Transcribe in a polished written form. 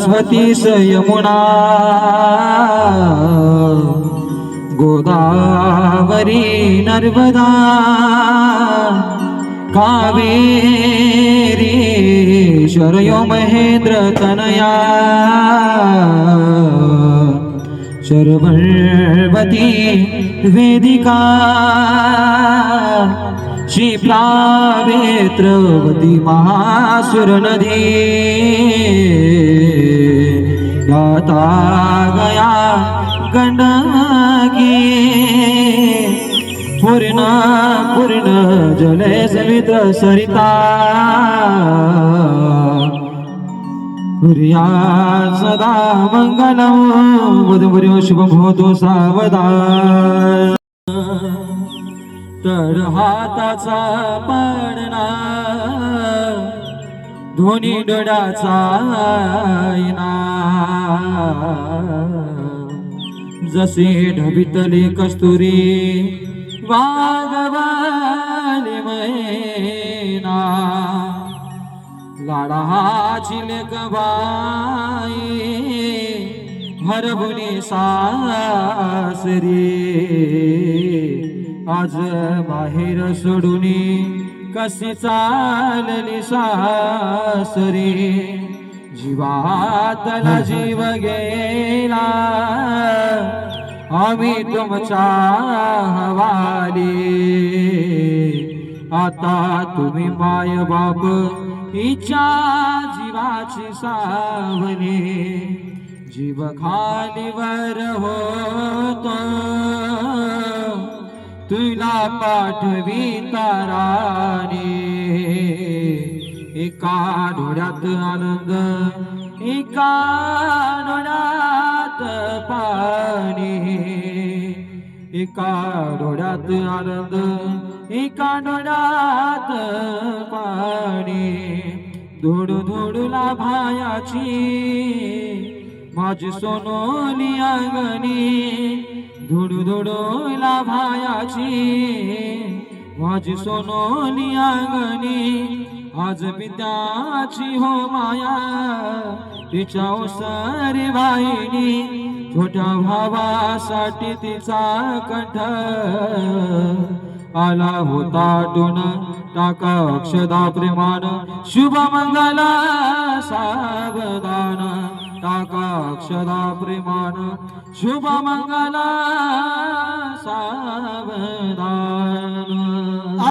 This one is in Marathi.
सरस्वती यमुना गोदावरी नर्मदा कावेरी शरयो महेंद्र तनया शर्वती वेदिका क्षिप्रावेत्रवती महासुर नदी गाता गया गंडकी पूर्ण पूर्ण जले समित्र सरिता प्रिया सदा मंगलम वधुवर्यो शुभं भवतु सावधान तर हाताचा पडना दोन्ही डोळ्याचा आईना जसे ढबितले कस्तुरी वागवाले मैना लाडाची लेकबाई हरभुनी सासरी आज बाहेर सोडूनी कशी चालली सासरी जीवातला जीव गेला आम्ही तुमच्या हवाली आता तुम्ही माय बाप हिच्या जीवाची सावली जीव खालीवर होतो तुला पाठवी ताराने एका डोळ्यात आनंद एका डोळ्यात पाणी एका डोळ्यात आनंद एका डोळ्यात पाणी धोडू धोडूला भायाची माझी सोनोली अंगणी धुडू धुडूला भायाची माझी सोनोली अंगणी आज पित्याची हो माया तिच्या ओसारी वाहिनी छोट्या भावासाठी तिचा कंठ आला होता टून टाका अक्षदा प्रेमान शुभ मंगला सावधान टाका अक्षदा प्रेमान शुभ मंगला सावधान